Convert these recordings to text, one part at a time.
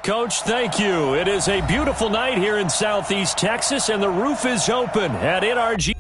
Coach, thank you. It is a beautiful night here in Southeast Texas, and the roof is open at NRG.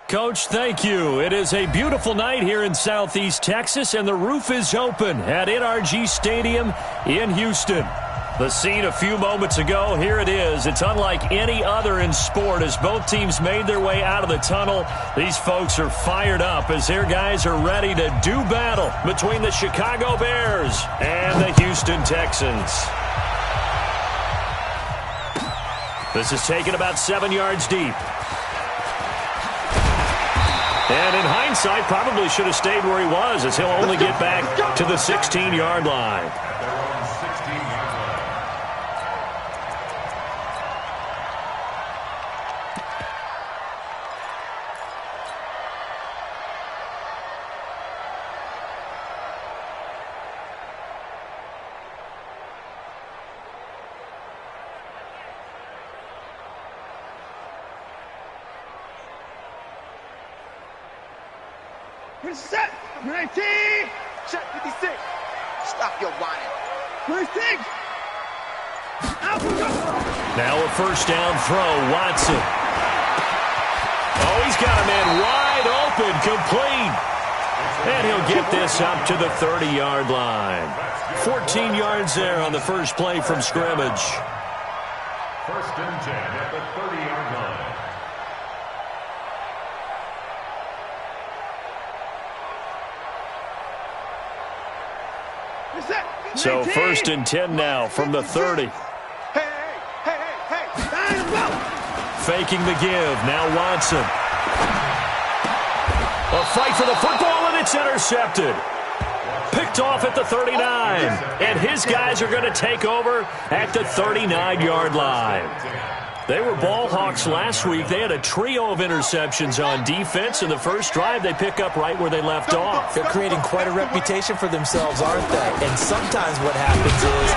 Coach, thank you. It is a beautiful night here in Southeast Texas, and the roof is open at NRG Stadium in Houston. The scene a few moments ago, here it is. It's unlike any other in sport as both teams made their way out of the tunnel. These folks are fired up as their guys are ready to do battle between the Chicago Bears and the Houston Texans. This is taken about 7 yards deep. And in hindsight, probably should have stayed where he was, as he'll only get back to the 16-yard line. Set, 19, check 56. Stop your whining. 26. Now a first down throw, Watson. Oh, he's got a man wide open, complete. And he'll get this up to the 30-yard line. 14 yards there on the first play from scrimmage. First and 10 at the 30-yard line. So first and 10 now from the 30. Faking the give. Now Watson. A fight for the football, and it's intercepted. Picked off at the 39. And his guys are going to take over at the 39-yard line. They were ball hawks last week. They had a trio of interceptions on defense. In the first drive, they pick up right where they left off. They're creating quite a reputation for themselves, aren't they? And sometimes what happens is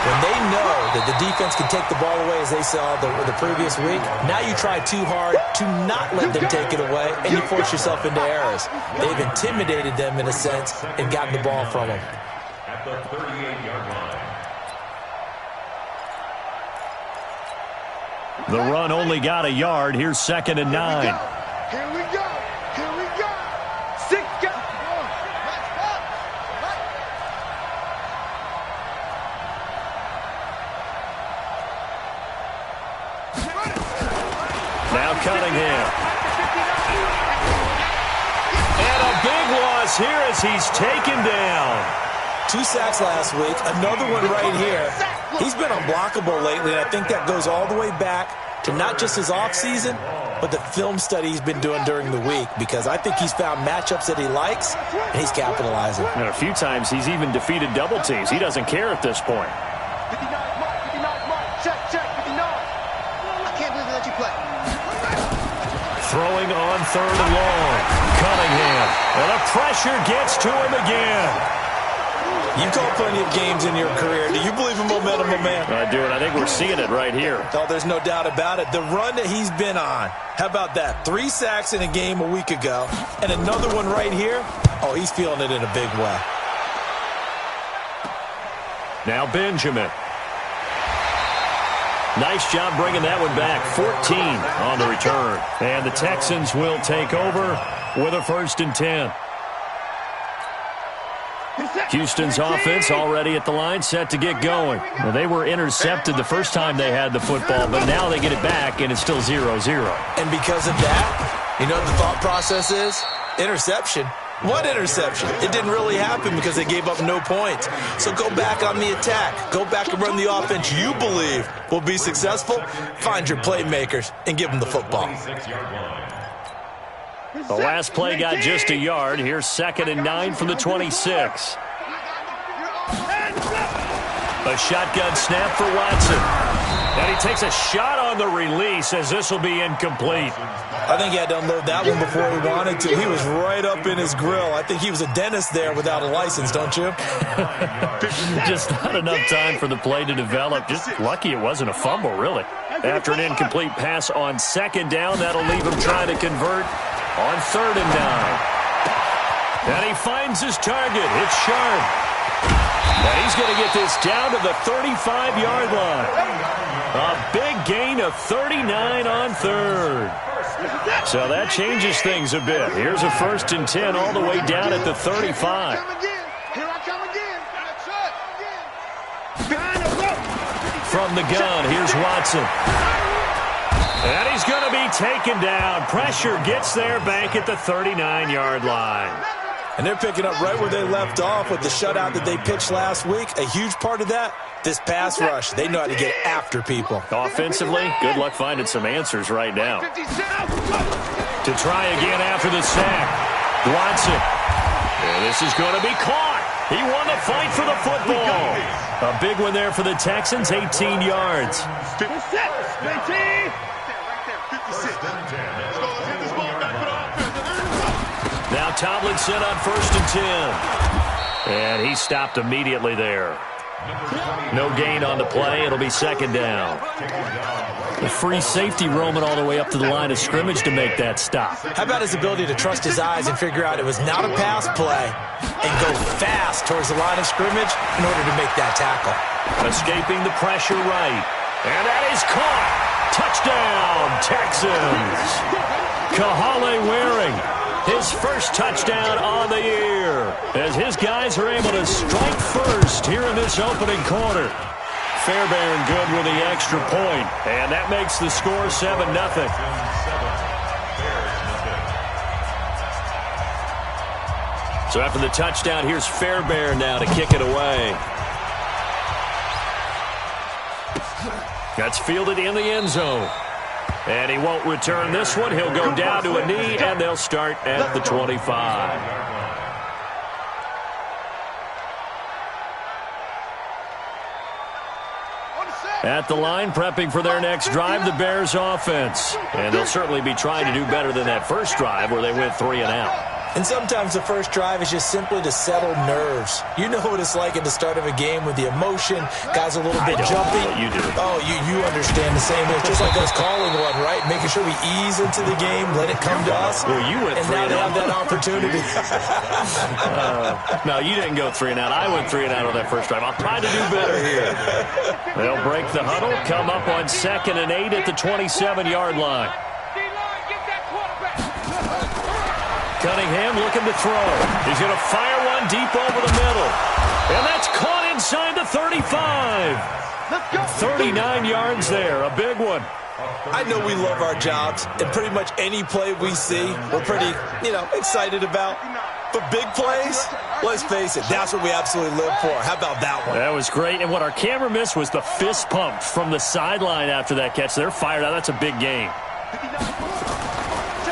when they know that the defense can take the ball away, as they saw the previous week, now you try too hard to not let them take it away, and you force yourself into errors. They've intimidated them, in a sense, and gotten the ball from them. At the 38-yard line. The run only got a yard. Here's second and 9. Here we go. Here we go. 6 go. Now Cunningham. And a big loss here as he's taken down. 2 sacks last week, another one right here. He's been unblockable lately, and I think that goes all the way back to not just his offseason, but the film study he's been doing during the week, because I think he's found matchups that he likes, and he's capitalizing. And a few times he's even defeated double teams. He doesn't care at this point. 59 mark, check, 59. I can't believe they let you play. Throwing on third and long. Cunningham. And the pressure gets to him again. You've called plenty of games in your career. Do you believe in momentum, my man? I do, and I think we're seeing it right here. Oh, there's no doubt about it. The run that he's been on, how about that? 3 sacks in a game a week ago, and another one right here. Oh, he's feeling it in a big way. Now Benjamin. Nice job bringing that one back. 14 on the return. And the Texans will take over with a 1st and 10. Houston's offense already at the line, set to get going. Well, they were intercepted the first time they had the football, but now they get it back, and it's still 0-0. And because of that, you know what the thought process is? Interception. What interception? It didn't really happen because they gave up no points. So go back on the attack. Go back and run the offense you believe will be successful. Find your playmakers and give them the football. The last play got just a yard. Here's 2nd and 9 from the 26. A shotgun snap for Watson. And he takes a shot on the release as this will be incomplete. I think he had to unload that one before he wanted to. He was right up in his grill. I think he was a dentist there without a license, don't you? Just not enough time for the play to develop. Just lucky it wasn't a fumble, really. After an incomplete pass on 2nd down, that'll leave him trying to convert on 3rd and 9. And he finds his target. It's Sharp. And he's going to get this down to the 35-yard line. A big gain of 39 on 3rd. So that changes things a bit. Here's a 1st and 10 all the way down at the 35. From the gun, here's Watson. And he's going to be taken down. Pressure gets there back at the 39-yard line. And they're picking up right where they left off with the shutout that they pitched last week. A huge part of that, this pass rush. They know how to get after people. Offensively, good luck finding some answers right now. To try again after the sack. Watson. And this is going to be caught. He won the fight for the football. A big one there for the Texans, 18 yards. Now Tomlinson on 1st and 10. And he stopped immediately there. No gain on the play. It'll be 2nd down. The free safety roaming all the way up to the line of scrimmage to make that stop. How about his ability to trust his eyes and figure out it was not a pass play and go fast towards the line of scrimmage in order to make that tackle. Escaping the pressure right. And that is caught. Touchdown, Texans. Kahale Waring. His first touchdown on the year as his guys are able to strike first here in this opening quarter. Fairbairn good with the extra point, and that makes the score 7-0. So after the touchdown, here's Fairbairn now to kick it away. That's fielded in the end zone. And he won't return this one. He'll go down to a knee, and they'll start at the 25. At the line, prepping for their next drive, the Bears offense. And they'll certainly be trying to do better than that first drive where they went 3 and out. And sometimes the first drive is just simply to settle nerves. You know what it's like at the start of a game with the emotion. Guys a little bit jumpy. You do. Oh, you understand the same. It's just like us calling one, right? Making sure we ease into the game, let it come to us. Well, you went 3 and out. And now they have that opportunity. No, you didn't go 3 and out. I went 3 and out on that first drive. I'll try to do better here. They'll break the huddle, come up on 2nd and 8 at the 27-yard line. Cunningham looking to throw. He's going to fire one deep over the middle. And that's caught inside the 35. 39 yards there. A big one. I know we love our jobs, and pretty much any play we see, we're pretty, excited about. But big plays, let's face it, that's what we absolutely live for. How about that one? That was great. And what our camera missed was the fist pump from the sideline after that catch. They're fired out. That's a big game.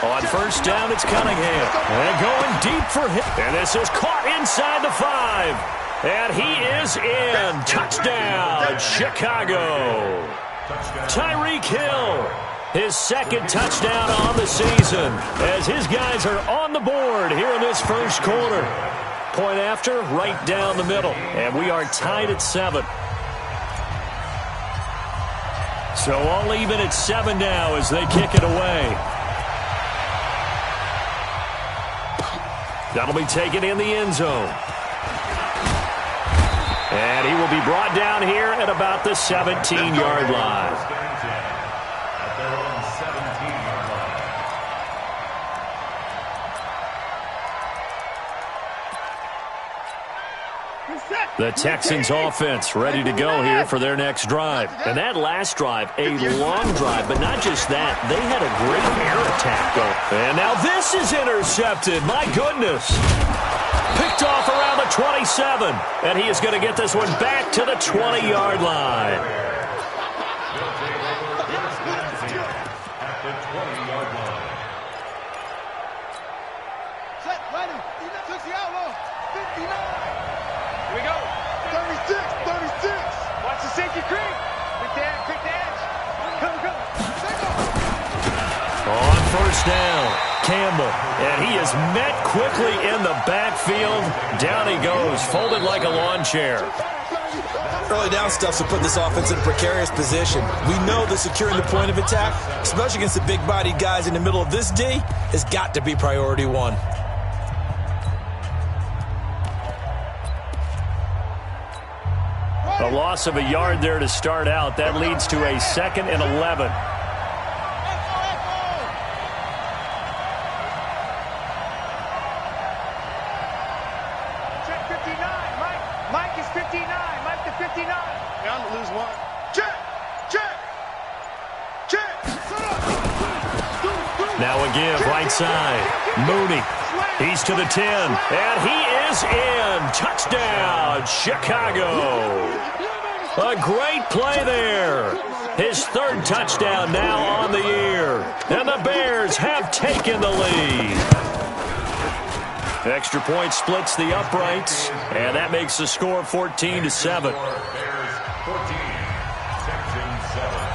On first down, it's Cunningham. And going deep for him. And this is caught inside the 5. And he is in. Touchdown, Chicago. Tyreek Hill, his second touchdown on the season as his guys are on the board here in this first quarter. Point after, right down the middle. And we are tied at 7. So all even at 7 now as they kick it away. That'll be taken in the end zone. And he will be brought down here at about the 17-yard line. At their own 17-yard line. The Texans offense ready to go here for their next drive. And that last drive, a long drive, but not just that. They had a great air attack going. And now this is intercepted. My goodness. Picked off around the 27. And he is going to get this one back to the 20-yard line. At the 20-yard line. Set, ready. 59. Here we go. 36. Watch the safety creep. Quick dash. Go. On first down, Campbell. And he is met quickly in the backfield. Down he goes, folded like a lawn chair. Early down stuff to put this offense in a precarious position. We know that securing the point of attack, especially against the big-bodied guys in the middle of this D, has got to be priority one. A loss of a yard there to start out. That leads to a 2nd and 11. Check 59. Mike is 59. Mike to 59. Bound to lose one. Check. Now again, right side. Mooney. He's to the 10. And he is in. Touchdown, Chicago. A great play there. His 3rd touchdown now on the year. And the Bears have taken the lead. Extra point splits the uprights. And that makes the score 14-7. Bears 14, Texans 7.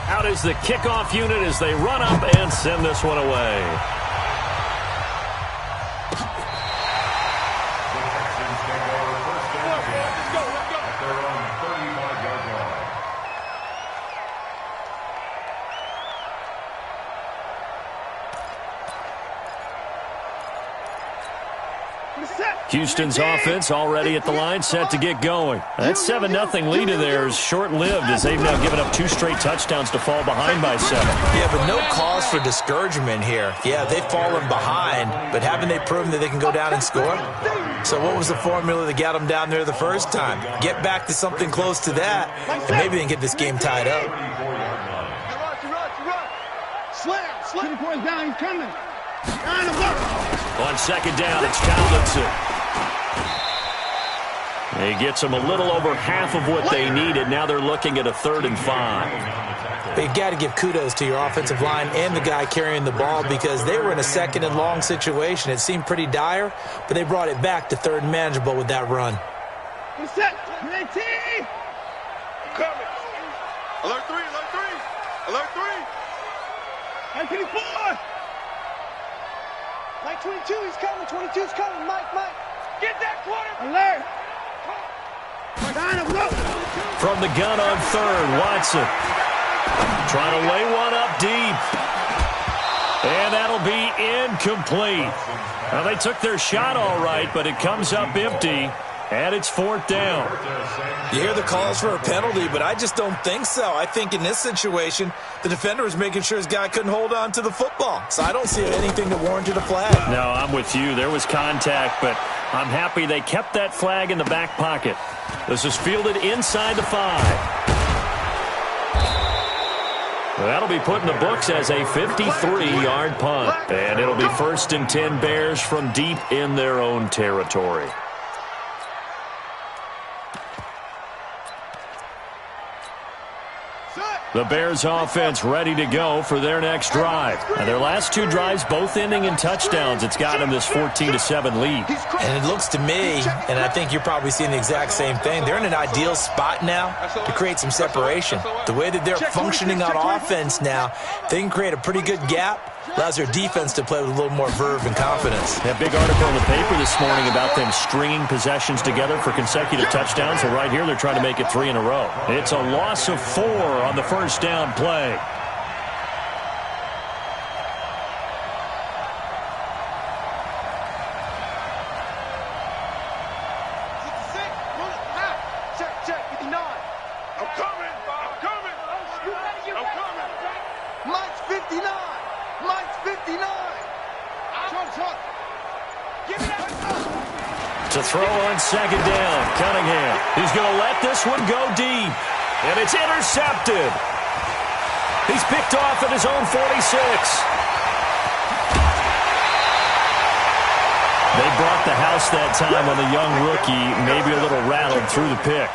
Out is the kickoff unit as they run up and send this one away. Houston's offense already at the line, set to get going. That 7-0 lead of theirs short-lived as they've now given up 2 straight touchdowns to fall behind by 7. Yeah, but no cause for discouragement here. Yeah, they've fallen behind, but haven't they proven that they can go down and score? So what was the formula that got them down there the first time? Get back to something close to that, and maybe they can get this game tied up. Slam. 2 points down. He's coming. On 2nd down, it's Tomlinson. He gets them a little over half of what they needed. Now they're looking at a 3rd and 5. But you got to give kudos to your offensive line and the guy carrying the ball because they were in a 2nd and long situation. It seemed pretty dire, but they brought it back to 3rd and manageable with that run. Set. Coming. Alert 3. 924. Mike 22, he's coming. 22's coming. Mike. Get that quarter. Alert. From the gun on 3rd, Watson. Trying to lay one up deep. And that'll be incomplete. Now, they took their shot all right, but it comes up empty. And it's 4th down. You hear the calls for a penalty, but I just don't think so. I think in this situation, the defender was making sure his guy couldn't hold on to the football. So I don't see anything that warranted a flag. No, I'm with you. There was contact, but I'm happy they kept that flag in the back pocket. This is fielded inside the 5. That'll be put in the books as a 53-yard punt. And it'll be 1st and 10 Bears from deep in their own territory. The Bears offense ready to go for their next drive. And their last 2 drives both ending in touchdowns. It's got them this 14-7 lead. And it looks to me, and I think you're probably seeing the exact same thing, they're in an ideal spot now to create some separation. The way that they're functioning on offense now, they can create a pretty good gap. Allows their defense to play with a little more verve and confidence. That big article in the paper this morning about them stringing possessions together for consecutive touchdowns. Well, right here, they're trying to make it 3 in a row. It's a loss of 4 on the first down play. To throw on second down, Cunningham. He's going to let this one go deep. And it's intercepted. He's picked off at his own 46. They brought the house that time on the young rookie, maybe a little rattled through the pick.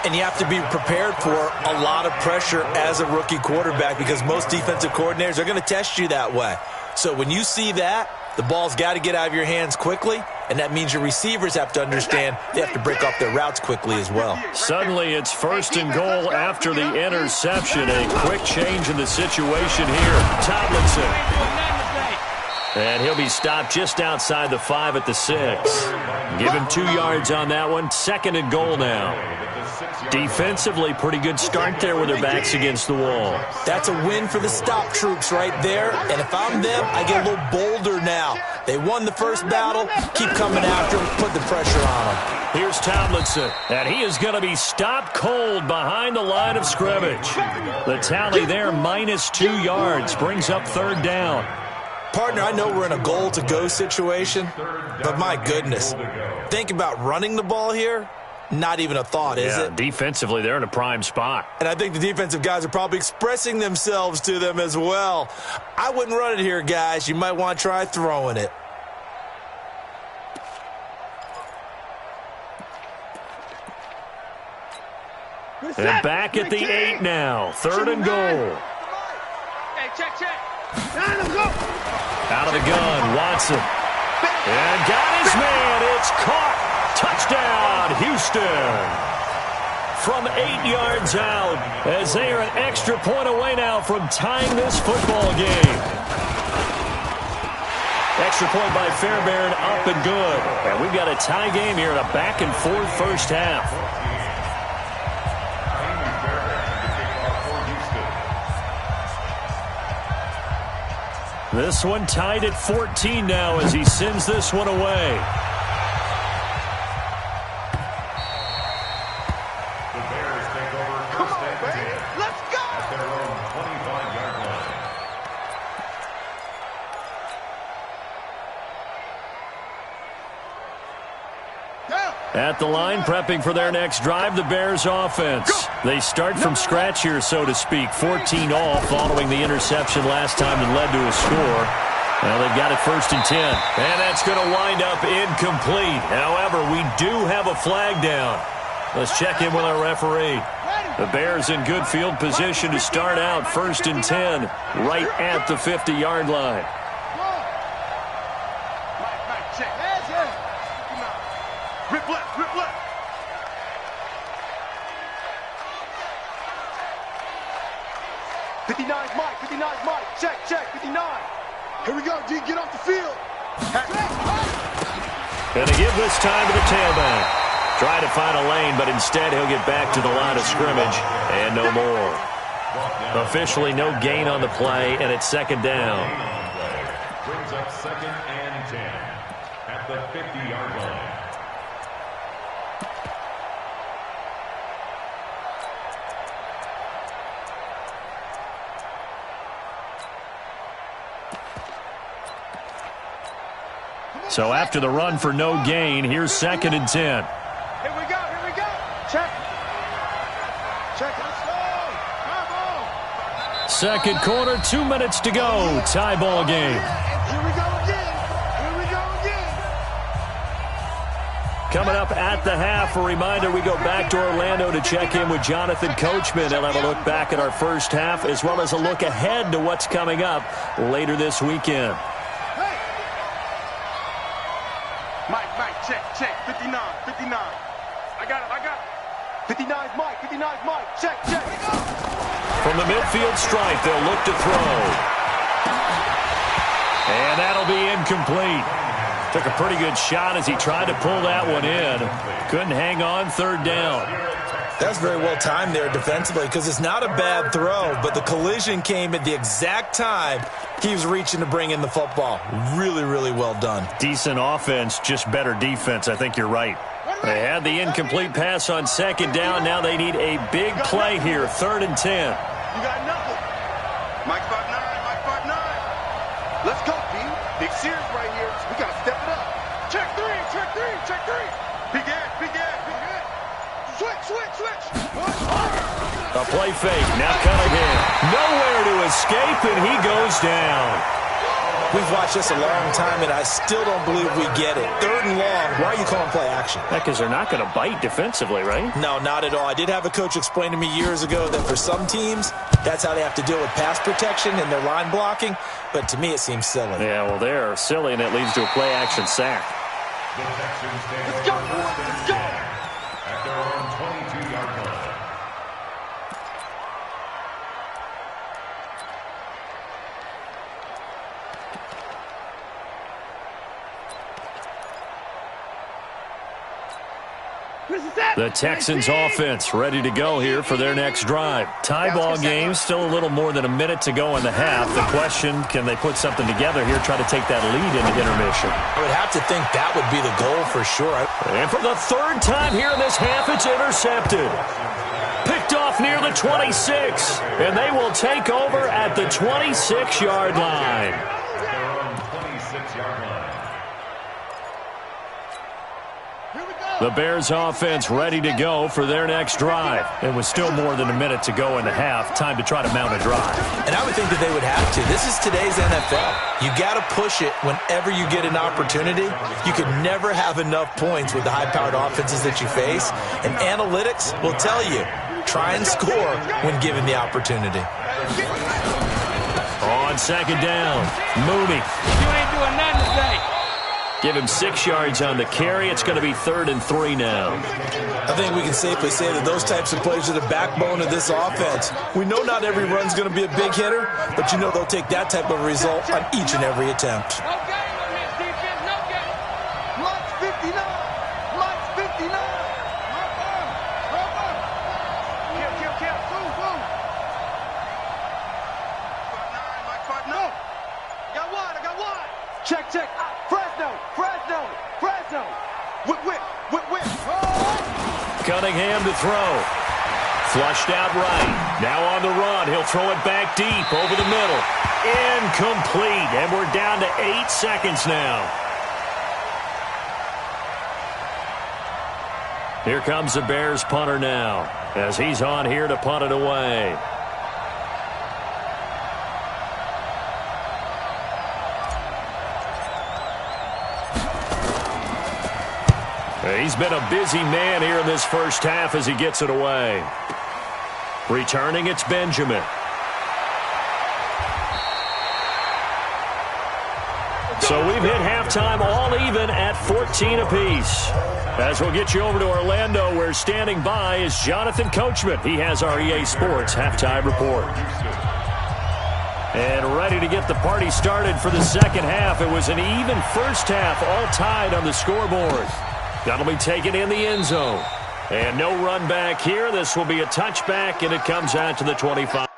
And you have to be prepared for a lot of pressure as a rookie quarterback because most defensive coordinators are going to test you that way. So when you see that, the ball's got to get out of your hands quickly, and that means your receivers have to understand they have to break off their routes quickly as well. Suddenly it's first and goal after the interception. A quick change in the situation here. Tomlinson. And he'll be stopped just outside the 5 at the 6. Give him 2 yards on that one. Second and goal now. Defensively, pretty good start there with their backs against the wall. That's a win for the stop troops right there. And if I'm them, I get a little bolder now. They won the first battle. Keep coming after them. Put the pressure on them. Here's Tomlinson. And he is going to be stopped cold behind the line of scrimmage. The tally there, -2 yards. Brings up third down. Partner, I know we're in a goal-to-go situation, but my goodness, think about running the ball here. Not even a thought, is it? Defensively, they're in a prime spot. And I think the defensive guys are probably expressing themselves to them as well. I wouldn't run it here, guys. You might want to try throwing it. And back at the 8 now. Third and goal. Hey, check. Out of the gun, Watson. And got his man. It's caught. Touchdown, Houston. From 8 yards out, as they are an extra point away now from tying this football game. Extra point by Fairbairn, up and good. And we've got a tie game here in a back-and-forth first half. This one tied at 14 now as he sends this one away. The Bears take over first and 10. Let's go! At their own 25-yard line. At the line, prepping for their next drive, the Bears offense. They start from scratch here, so to speak. 14 all following the interception last time that led to a score. Well, they've got it first and 10. And that's going to wind up incomplete. However, we do have a flag down. Let's check in with our referee. The Bears in good field position to start out first and 10 right at the 50-yard line. Rip left. 59's Mike. Check. 59. Here we go, D. Get off the field. And they give this time to the tailback. Try to find a lane, but instead he'll get back to the line of scrimmage and no more. Officially no gain on the play, and it's second down. Brings up second and 10 at the 50-yard line. So after the run for no gain, here's second and 10. Here we go. Check. Let's go. Second quarter, 2 minutes to go. Tie ball game. Here we go again. Coming up at the half, a reminder, we go back to Orlando to check in with Jonathan Coachman. He'll have a look back at our first half as well as a look ahead to what's coming up later this weekend. Mike, check. 59. I got it. 59's Mike. Check. From the midfield stripe, they'll look to throw. And that'll be incomplete. Took a pretty good shot as he tried to pull that one in. Couldn't hang on, third down. That's very well timed there defensively because it's not a bad throw, but the collision came at the exact time he was reaching to bring in the football. Really, really well done. Decent offense, just better defense. I think you're right. They had the incomplete pass on second down. Now they need a big play here, third and 10. You got nothing. Mike 5'9". Let's go. serious right here. We got to step it up. Check three, check three, check three. Begin. Switch. A play fake. Now Cunningham. Nowhere to escape, and he goes down. We've watched this a long time, and I still don't believe we get it. 3rd and long. Why are you calling play action? Because they're not going to bite defensively, right? No, not at all. I did have a coach explain to me years ago that for some teams, that's how they have to deal with pass protection and their line blocking. But to me, it seems silly. Yeah, well, they're silly, and it leads to a play action sack. The Texans stand Let's go. at their own 22-yard line. The Texans offense ready to go here for their next drive. Tie ball game, still a little more than a minute to go in the half. The question, can they put something together here, try to take that lead into intermission? I would have to think that would be the goal for sure. And for the 3rd time here in this half, it's intercepted. Picked off near the 26, and they will take over at the 26-yard line. Their own 26-yard line. The Bears offense ready to go for their next drive. And with still more than a minute to go in the half, time to try to mount a drive. And I would think that they would have to. This is today's NFL. You got to push it whenever you get an opportunity. You can never have enough points with the high-powered offenses that you face. And analytics will tell you, try and score when given the opportunity. On 2nd down, Mooney. You ain't doing nothing today. Give him 6 yards on the carry. It's going to be 3rd and 3 now. I think we can safely say that those types of plays are the backbone of this offense. We know not every run's going to be a big hitter, but you know they'll take that type of result on each and every attempt. No game on this defense, no game. Mike's 59. Mike's 59. Kill. Boom. Mike 5, no. I got one. Check. Fresno. Whip. Cunningham to throw. Flushed out right. Now on the run. He'll throw it back deep over the middle. Incomplete. And we're down to 8 seconds now. Here comes the Bears punter now, as he's on here to punt it away. He's been a busy man here in this first half as he gets it away. Returning, it's Benjamin. So we've hit halftime all even at 14 apiece. As we'll get you over to Orlando, where standing by is Jonathan Coachman. He has our EA Sports halftime report. And ready to get the party started for the second half. It was an even first half, all tied on the scoreboard. That'll be taken in the end zone. And no run back here. This will be a touchback, and it comes out to the 25.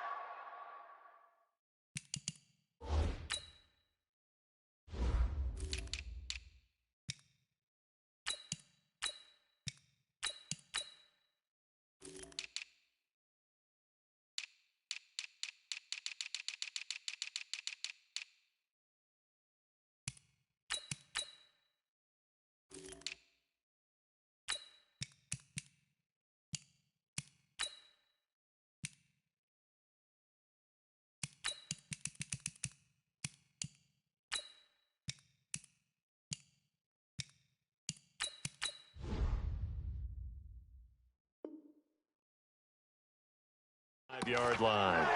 Yard line.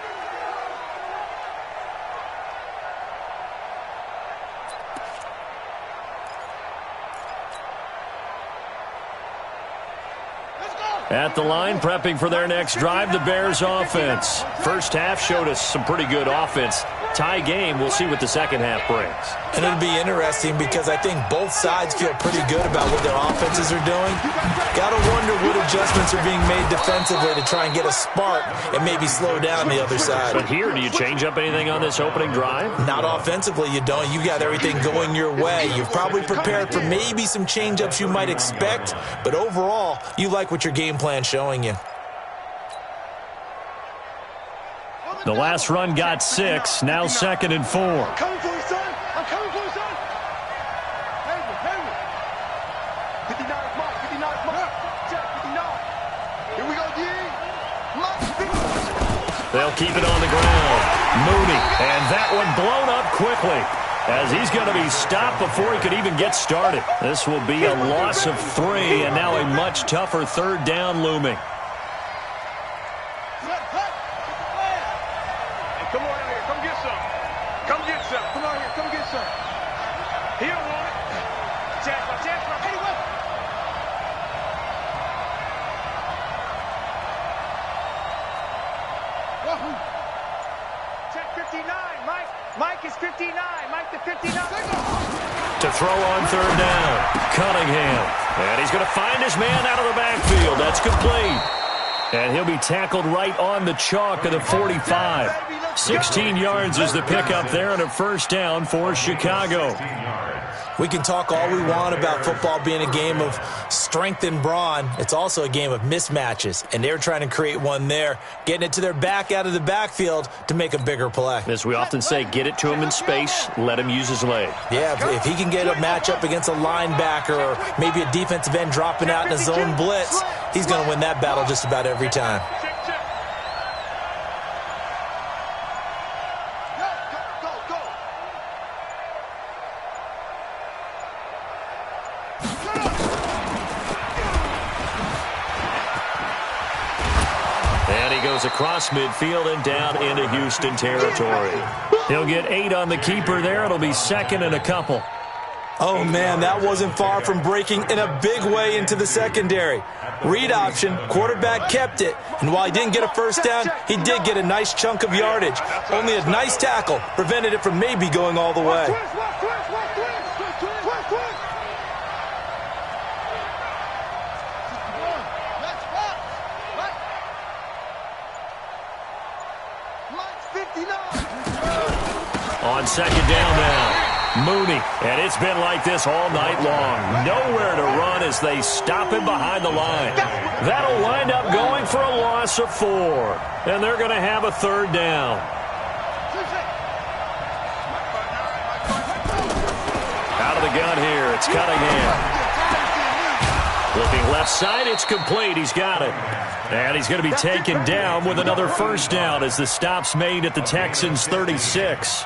At the line, prepping for their next drive, the Bears offense. First half showed us some pretty good offense. Tie game, we'll see what the second half brings. And it'll be interesting because I think both sides feel pretty good about what their offenses are doing. Got to wonder what adjustments are being made defensively to try and get a spark and maybe slow down the other side. But here, do you change up anything on this opening drive? Not offensively, you don't. You got everything going your way. You've probably prepared for maybe some change-ups you might expect, but overall, you like what your game plan showing you. The last run got 6, now 2nd and 4. I'm coming for you, son. They'll keep it on the ground. Mooney, and that one blown up quickly, as he's going to be stopped before he could even get started. This will be a loss of 3, and now a much tougher third down looming. Come on out here. Come get some. Come get some. Come on here. Come get some. He don't want it. Chance. Anyway. Check 59. Mike is 59. Mike the 59. To throw on third down, Cunningham. And he's going to find his man out of the backfield. That's complete. And he'll be tackled right on the chalk of the 45. 16 yards is the pickup there, and a first down for Chicago. We can talk all we want about football being a game of strength and brawn. It's also a game of mismatches, and they're trying to create one there, getting it to their back out of the backfield to make a bigger play. As we often say, get it to him in space, let him use his leg. Yeah, if he can get a matchup against a linebacker or maybe a defensive end dropping out in a zone blitz, he's going to win that battle just about every time. Across midfield and down into Houston territory. He'll get 8 on the keeper there. It'll be second and a couple. Oh, man, that wasn't far from breaking in a big way into the secondary. Read option, quarterback kept it, and while he didn't get a first down, he did get a nice chunk of yardage. Only a nice tackle prevented it from maybe going all the way. On second down now, Mooney. And it's been like this all night long. Nowhere to run as they stop him behind the line. That'll wind up going for a loss of 4. And they're going to have a third down. Out of the gun here, it's Cunningham. Looking left side, it's complete. He's got it. And he's going to be taken down with another first down as the stop's made at the Texans' 36.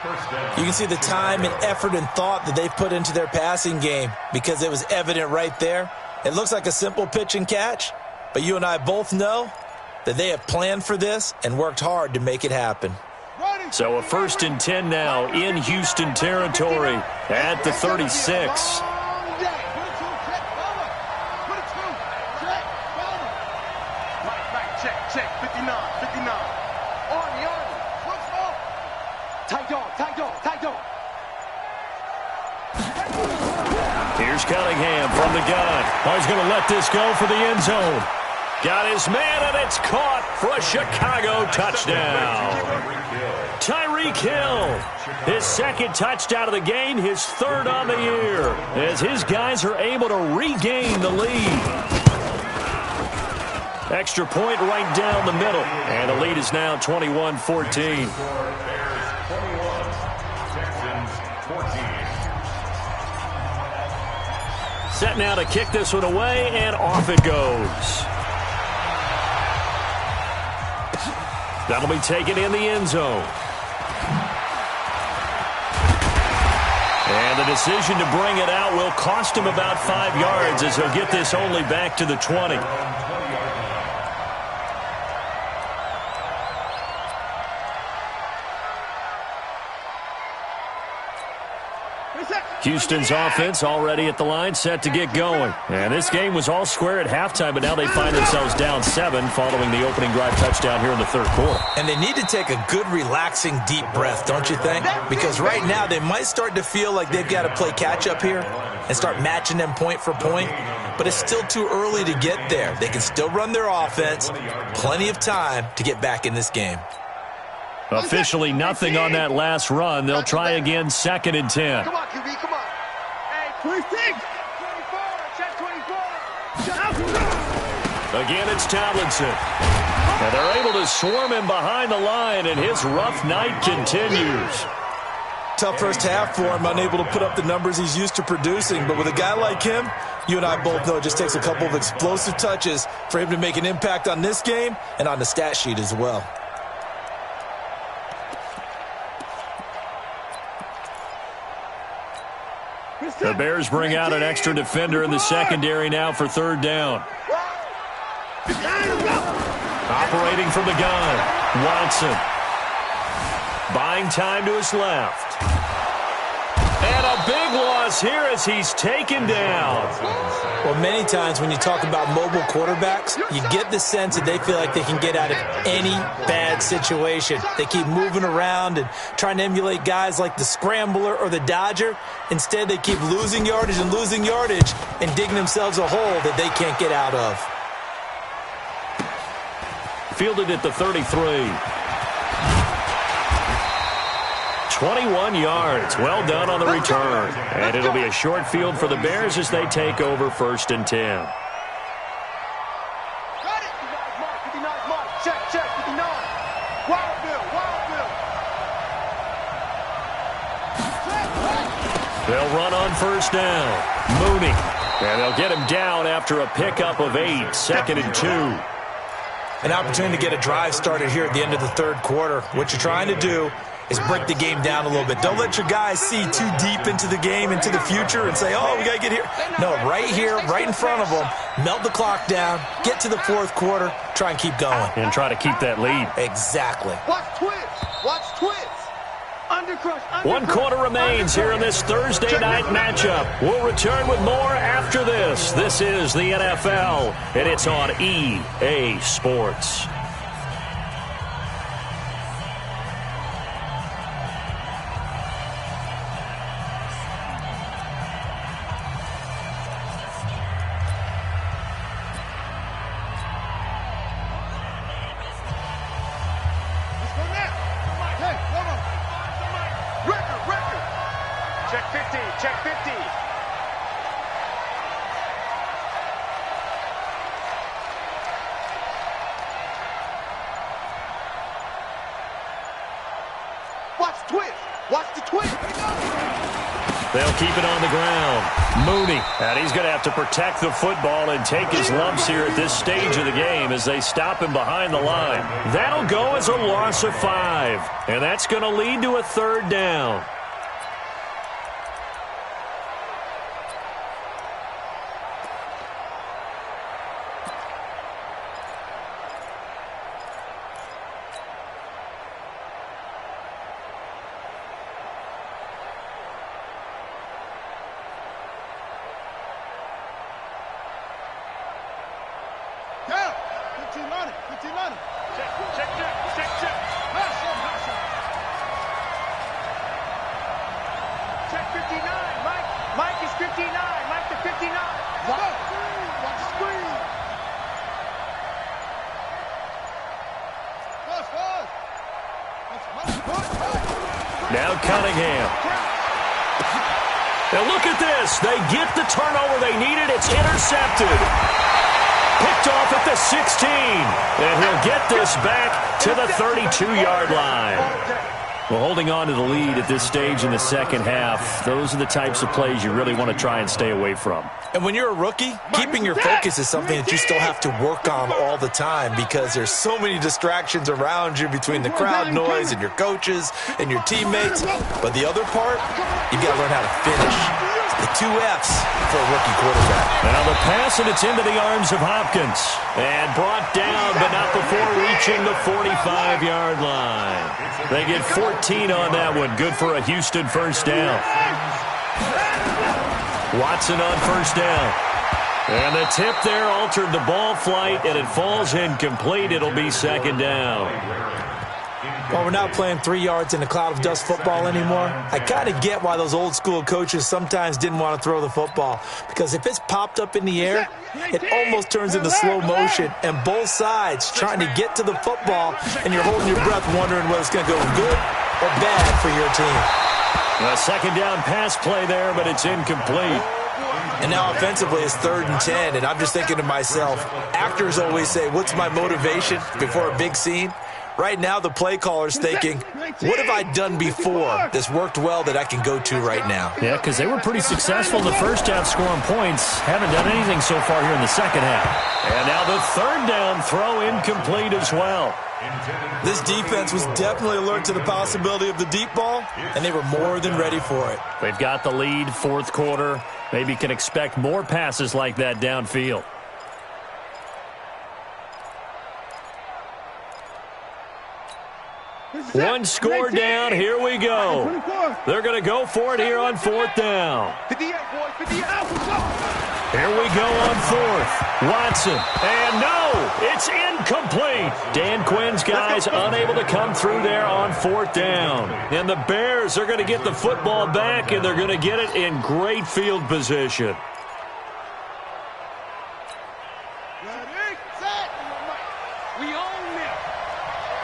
You can see the time and effort and thought that they've put into their passing game because it was evident right there. It looks like a simple pitch and catch, but you and I both know that they have planned for this and worked hard to make it happen. So a 1st and 10 now in Houston territory at the 36. Check, 59. Army. Tight dog. Here's Cunningham from the gun. Oh, he's going to let this go for the end zone. Got his man, and it's caught for a Chicago touchdown. Tyreek Hill, his second touchdown of the game, his 3rd on the year, as his guys are able to regain the lead. Extra point right down the middle, and the lead is now 21-14. Set now to kick this one away, and off it goes. That'll be taken in the end zone. And the decision to bring it out will cost him about 5 yards as he'll get this only back to the 20. Houston's offense already at the line, set to get going. And this game was all square at halftime, but now they find themselves down 7 following the opening drive touchdown here in the 3rd quarter. And they need to take a good, relaxing, deep breath, don't you think? Because right now they might start to feel like they've got to play catch-up here and start matching them point for point. But it's still too early to get there. They can still run their offense. Plenty of time to get back in this game. Officially nothing on that last run. They'll try again, 2nd and 10. Come on, QB, come on. Hey, 26. Check 24. Again, it's Tomlinson. And they're able to swarm him behind the line, and his rough night continues. Tough first half for him, unable to put up the numbers he's used to producing. But with a guy like him, you and I both know it just takes a couple of explosive touches for him to make an impact on this game and on the stat sheet as well. The Bears bring out an extra defender in the secondary now for third down. Operating from the gun, Watson. Buying time to his left. And a big loss here as he's taken down. Well, many times when you talk about mobile quarterbacks, you get the sense that they feel like they can get out of any bad situation. They keep moving around and trying to emulate guys like the Scrambler or the Dodger. Instead, they keep losing yardage and digging themselves a hole that they can't get out of. Fielded at the 33. 21 yards. Well done on the return. And it'll be a short field for the Bears as they take over 1st and 10. Got it. 59 mark. Check, 59. Wild Bill. They'll run on 1st down. Mooney. And they'll get him down after a pickup of 8. 2nd and 2. An opportunity to get a drive started here at the end of the 3rd quarter. What you're trying to do is break the game down a little bit. Don't let your guys see too deep into the game, into the future, and say, oh, we got to get here. No, right here, right in front of them, melt the clock down, get to the 4th quarter, try and keep going. And try to keep that lead. Exactly. Watch twist. Undercrush. 1 quarter remains here in this Thursday night matchup. We'll return with more after this. This is the NFL, and it's on EA Sports. Check 50. Watch the twist. They'll keep it on the ground. Mooney. And he's going to have to protect the football and take his lumps here at this stage of the game as they stop him behind the line. That'll go as a loss of 5. And that's going to lead to a 3rd down. Now Cunningham. And look at this. They get the turnover they needed. It's intercepted. Picked off at the 16. And he'll get this back to the 32-yard line. Well, holding on to the lead at this stage in the second half, those are the types of plays you really want to try and stay away from. And when you're a rookie, keeping your focus is something that you still have to work on all the time because there's so many distractions around you between the crowd noise and your coaches and your teammates. But the other part, you've got to learn how to finish. The 2 F's for a rookie quarterback. Now the pass, and it's into the arms of Hopkins. And brought down, but not before reaching the 45-yard line. They get 14 on that one. Good for a Houston 1st down. Watson on 1st down. And the tip there altered the ball flight, and it falls incomplete. It'll be 2nd down. Well, we're not playing 3 yards in a cloud of dust football anymore. I kind of get why those old school coaches sometimes didn't want to throw the football. Because if it's popped up in the air, it almost turns into slow motion. And both sides trying to get to the football, and you're holding your breath wondering whether it's going to go good or bad for your team. A 2nd down pass play there, but it's incomplete. And now offensively it's 3rd and 10, and I'm just thinking to myself, actors always say, what's my motivation before a big scene? Right now the play caller's thinking, What have I done before that's worked well that I can go to right now? Yeah, because they were pretty successful in the first half scoring points. Haven't done anything so far here in the second half. And now the third down throw incomplete as well. This defense was definitely alert to the possibility of the deep ball, and they were more than ready for it. They've got the lead, fourth quarter. Maybe can expect more passes like that downfield. One score down. Here we go. They're going to go for it here on fourth down. 58, boys. 58. Here we go on fourth. Watson. And no, it's incomplete. Dan Quinn's guys unable to come through there on fourth down. And the Bears are going to get the football back, and they're going to get it in great field position. Ready, set. We own them.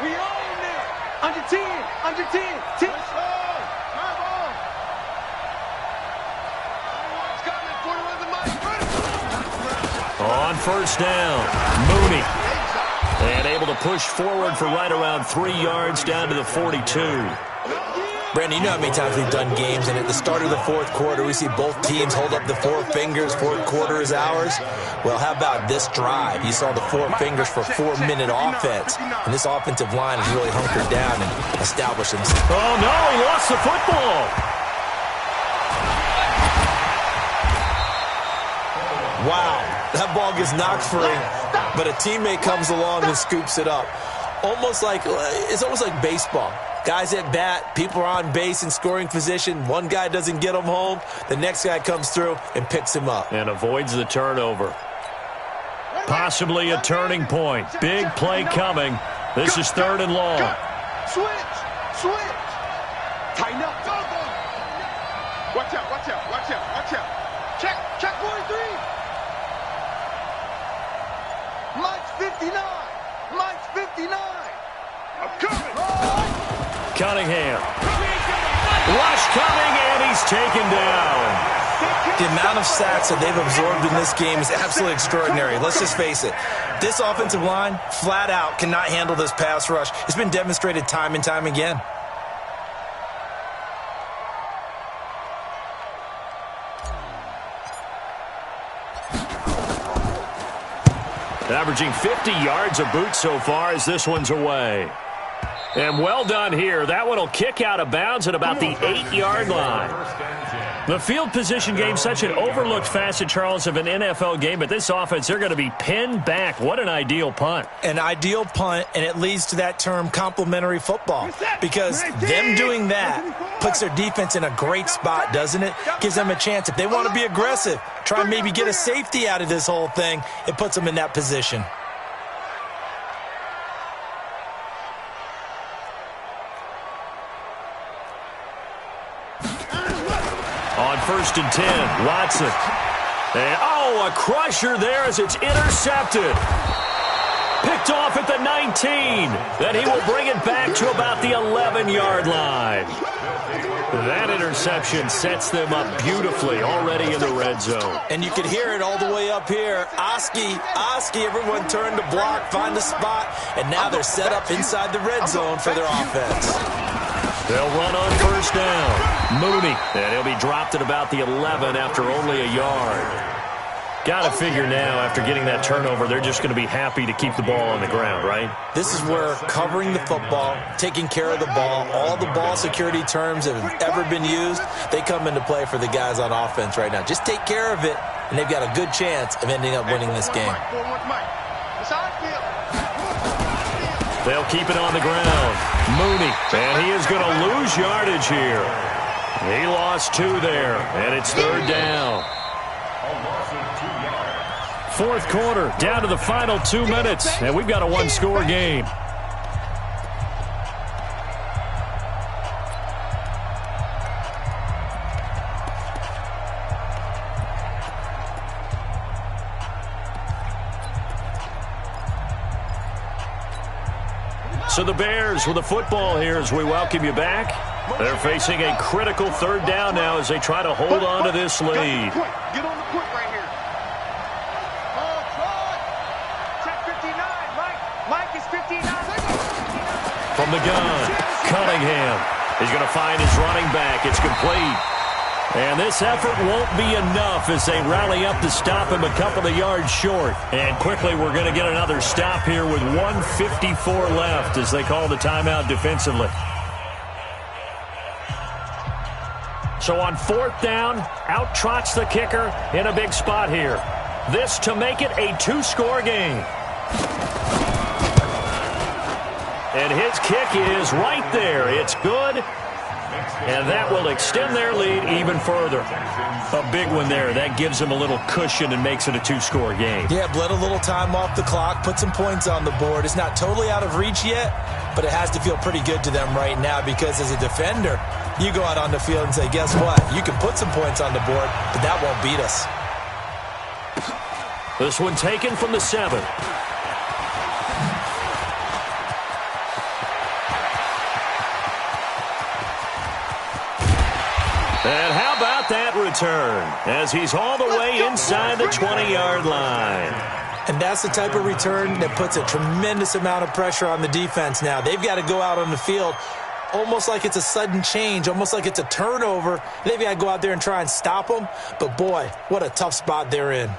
We own them. Under 10. Under 10. 10. On first down, Mooney. And able to push forward for right around 3 yards down to the 42. Brandon, you know how many times we've done games, and at the start of the fourth quarter, we see both teams hold up the four fingers, fourth quarter is ours. Well, how about this drive? You saw the four fingers for 4-minute offense, and this offensive line has really hunkered down and established themselves. Oh, no, he lost the football. Wow, that ball gets knocked free, but a teammate comes along and scoops it up. It's almost like baseball. Guys at bat, people are on base in scoring position. One guy doesn't get him home. The next guy comes through and picks him up. And avoids the turnover. Possibly a turning point. Big play coming. This is third and long. Switch. Switch. Tighten up. Watch out. Watch out. Watch out. Watch out. Check 43. Mike's 59. Mike's 59. I'm coming. Cunningham. Rush coming, and he's taken down. The amount of sacks that they've absorbed in this game is absolutely extraordinary. Let's just face it. This offensive line, flat out, cannot handle this pass rush. It's been demonstrated time and time again. Averaging 50 yards a boot so far as this one's away. And well done here. That one will kick out of bounds at about the 8-yard line. The field position game, such an overlooked facet, Charles, of an NFL game. But this offense, they're going to be pinned back. What an ideal punt. An ideal punt, and it leads to that term complementary football. Because them doing that puts their defense in a great spot, doesn't it? Gives them a chance. If they want to be aggressive, try and maybe get a safety out of this whole thing, it puts them in that position. On first and 10, Watson. And, a crusher there as it's intercepted. Picked off at the 19. Then he will bring it back to about the 11-yard line. That interception sets them up beautifully already in the red zone. And you can hear it all the way up here. Oski, everyone turned to block, find a spot, and now they're set up inside the red zone for their offense. They'll run on first down. Mooney. And he'll be dropped at about the 11 after only a yard. Got to figure now, after getting that turnover, they're just going to be happy to keep the ball on the ground, right? This is where covering the football, taking care of the ball, all the ball security terms that have ever been used, they come into play for the guys on offense right now. Just take care of it, and they've got a good chance of ending up winning this game. They'll keep it on the ground. Mooney, and he is going to lose yardage here. He lost 2 there, and it's third down. Fourth quarter, down to the final 2 minutes, and we've got a one-score game. So the Bears with the football here as we welcome you back. They're facing a critical third down now as they try to hold on to this lead. Get on the quick right here. Check 59. Mike is 59. From From the gun, Cunningham is going to find his running back. It's complete. And this effort won't be enough as they rally up to stop him a couple of yards short. And quickly we're going to get another stop here with 1:54 left as they call the timeout defensively. So on 4th down, out trots the kicker in a big spot here. This to make it a 2-score game. And his kick is right there. It's good. And that will extend their lead even further. A big one there. That gives them a little cushion and makes it a 2-score game. Yeah, bled a little time off the clock, put some points on the board. It's not totally out of reach yet, but it has to feel pretty good to them right now because as a defender, you go out on the field and say, guess what? You can put some points on the board, but that won't beat us. This one taken from the 7. And how about that return as he's all the way inside the 20-yard line. And that's the type of return that puts a tremendous amount of pressure on the defense now. They've got to go out on the field almost like it's a sudden change, almost like it's a turnover. They've got to go out there and try and stop them. But, boy, what a tough spot they're in.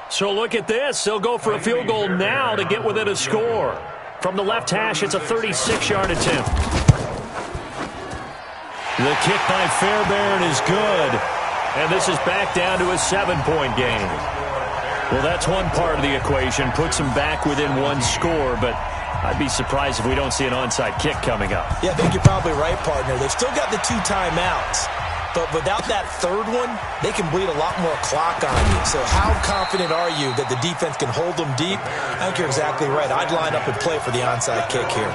So look at this. They'll go for a field goal now to get within a score. From the left hash, it's a 36-yard attempt. The kick by Fairbairn is good. And this is back down to a 7-point game. Well, that's one part of the equation. Puts them back within 1 score, but I'd be surprised if we don't see an onside kick coming up. Yeah, I think you're probably right, partner. They've still got the 2 timeouts. But without that 3rd one, they can bleed a lot more clock on you. So how confident are you that the defense can hold them deep? I think you're exactly right. I'd line up and play for the onside kick here.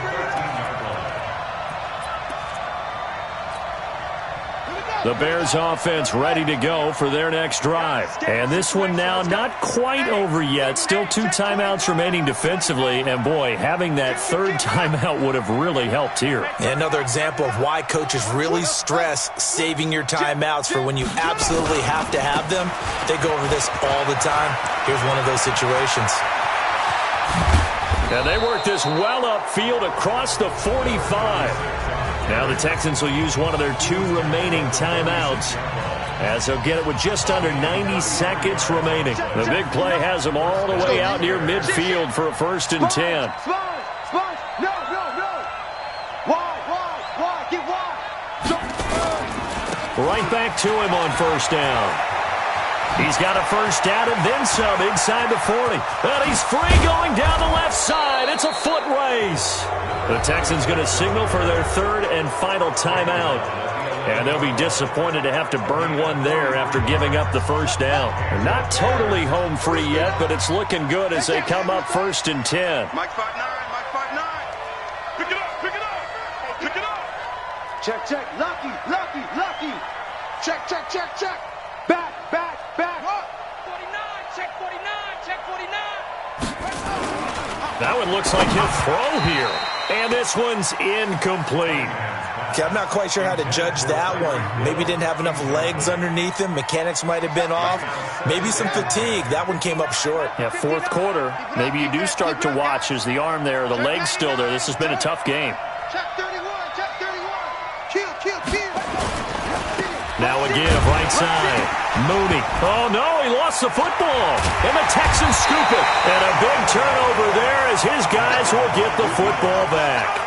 The Bears offense ready to go for their next drive. And this one now not quite over yet. Still 2 timeouts remaining defensively. And, boy, having that 3rd timeout would have really helped here. And another example of why coaches really stress saving your timeouts for when you absolutely have to have them. They go over this all the time. Here's one of those situations. And they work this well upfield across the 45. Now the Texans will use one of their 2 remaining timeouts as they'll get it with just under 90 seconds remaining. The big play has them all the way out near midfield for a 1st and 10. No. Wide. Get wide. Right back to him on 1st down. He's got a 1st down and then some inside the 40. And he's free going down the left side. It's a foot race. The Texans going to signal for their 3rd and final timeout. And they'll be disappointed to have to burn one there after giving up the 1st down. They're not totally home free yet, but it's looking good as they come up 1st and 10. Mike 5-9. Pick it up. Check. Lucky. Check. Back. 49, check 49. That one looks like he'll throw here. And this one's incomplete. Okay, I'm not quite sure how to judge that one. Maybe didn't have enough legs underneath him. Mechanics might have been off. Maybe some fatigue. That one came up short. Yeah, 4th quarter. Maybe you do start to watch as the arm there, the leg's still there. This has been a tough game. Check 31. Kill. Now again, right side. Mooney. Oh, no, he lost the football. And the Texans scoop it. And a big turnover there as his guys will get the football back.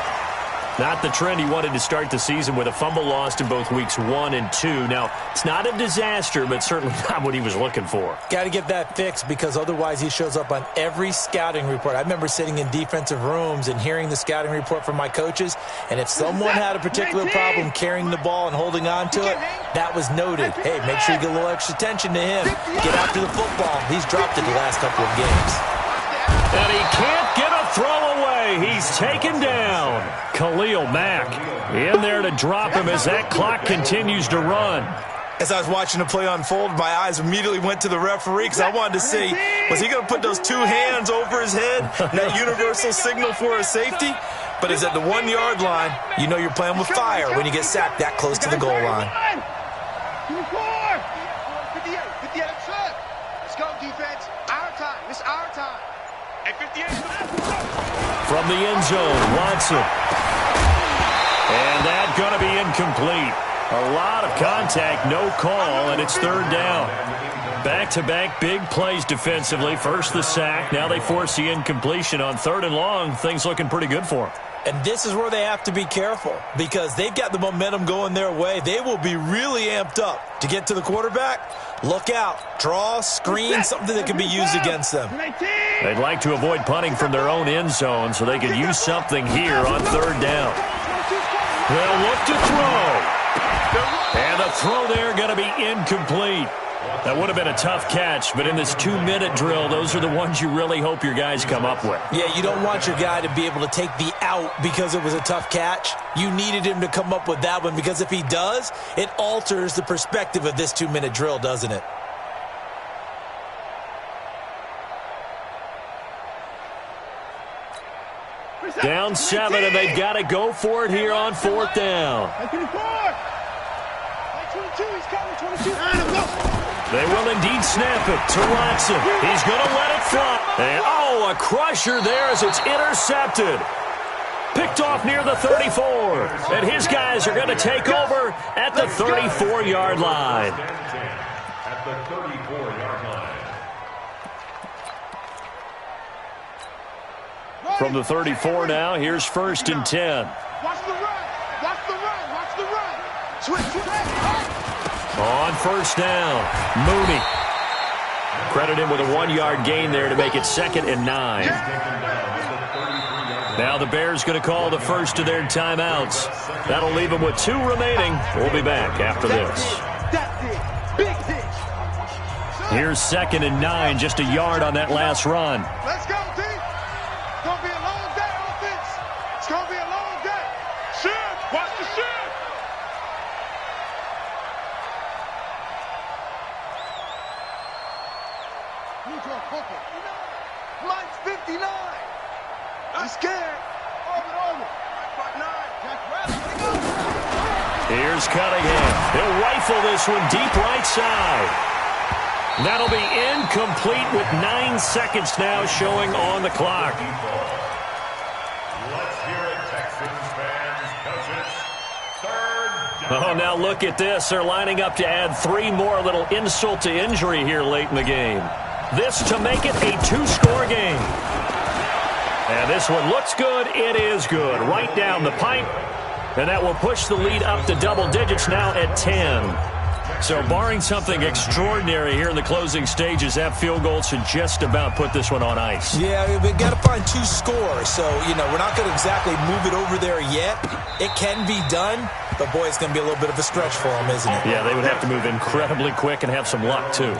Not the trend he wanted to start the season with a fumble lost in both weeks 1 and 2. Now, it's not a disaster, but certainly not what he was looking for. Got to get that fixed because otherwise he shows up on every scouting report. I remember sitting in defensive rooms and hearing the scouting report from my coaches, and if someone had a particular problem carrying the ball and holding on to it, that was noted. Hey, make sure you get a little extra attention to him. Get after the football. He's dropped it the last couple of games. And he can't get a throw away. He's taken down. Khalil Mack in there to drop him as that clock continues to run. As I was watching the play unfold, my eyes immediately went to the referee because I wanted to see, was he going to put those 2 hands over his head, that universal signal for a safety? But it's at the 1-yard line. You know you're playing with fire when you get sacked that close to the goal line. 58, that's good. Let's go, defense. Our time. It's our time. From the end zone, Watson. And that's going to be incomplete. A lot of contact, no call, and it's third down. Back-to-back big plays defensively. First the sack, now they force the incompletion on third and long. Things looking pretty good for them. And this is where they have to be careful because they've got the momentum going their way. They will be really amped up to get to the quarterback. Look out. Draw, screen, something that can be used against them. They'd like to avoid punting from their own end zone so they could use something here on third down. They'll look to throw. And the throw there going to be incomplete. That would have been a tough catch, but in this 2-minute drill, those are the ones you really hope your guys come up with. Yeah, you don't want your guy to be able to take the out because it was a tough catch. You needed him to come up with that one because if he does, it alters the perspective of this 2-minute drill, doesn't it? Down 7, and they've got to go for it here on fourth down. 22, he's coming, 22. They will indeed snap it to Watson. He's going to let it fly. And, a crusher there as it's intercepted. Picked off near the 34. And his guys are going to take over at the 34-yard line. At the 34-yard line. From the 34 now, here's first and 10. Watch the run. Watch the run. Watch the run. Switch. On first down, Mooney. Credit him with a 1-yard gain there to make it 2nd and 9. Now the Bears going to call the first of their timeouts. That'll leave them with 2 remaining. We'll be back after this. That's it. Big hit. Here's 2nd and 9, just a yard on that last run. Let's go, team. It's going to be a long day, offense. It's going to be a long day. Shoot. Watch the shoot. Mike's 59. I'm scared. Over. Here's Cunningham. He'll rifle this one deep right side. That'll be incomplete with 9 seconds now showing on the clock. Let's hear it, Texans fans, 'cause it's third down. Oh, now look at this. They're lining up to add 3 more, little insult to injury here late in the game. This to make it a 2-score game. And this one looks good. It is good. Right down the pipe. And that will push the lead up to double digits now at 10. So barring something extraordinary here in the closing stages, that field goal should just about put this one on ice. Yeah, we've got to find 2 scores. So, we're not going to exactly move it over there yet. It can be done, but, boy, it's going to be a little bit of a stretch for them, isn't it? Yeah, they would have to move incredibly quick and have some luck, too.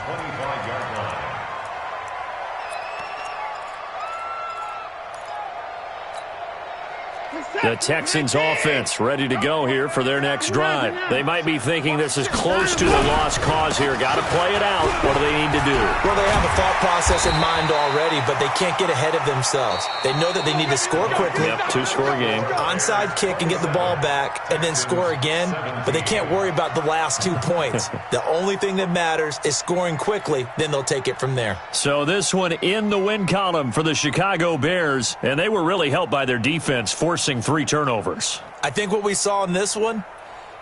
The Texans offense ready to go here for their next drive. They might be thinking this is close to a lost cause here. Got to play it out. What do they need to do? Well, they have a thought process in mind already, but they can't get ahead of themselves. They know that they need to score quickly. Yep, 2-score game. Onside kick and get the ball back and then score again, but they can't worry about the last 2 points. The only thing that matters is scoring quickly, then they'll take it from there. So this one in the win column for the Chicago Bears, and they were really helped by their defense, forcing 3 turnovers. I think what we saw in this one,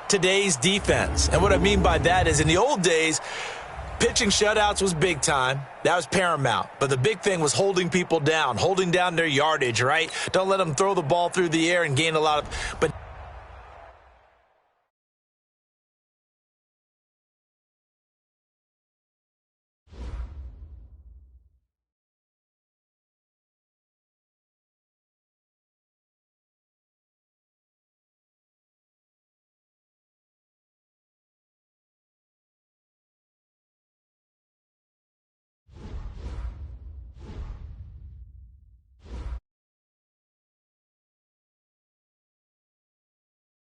today's defense. And what I mean by that is in the old days, pitching shutouts was big time. That was paramount. But the big thing was holding people down, holding down their yardage, right? Don't let them throw the ball through the air and gain a lot of... But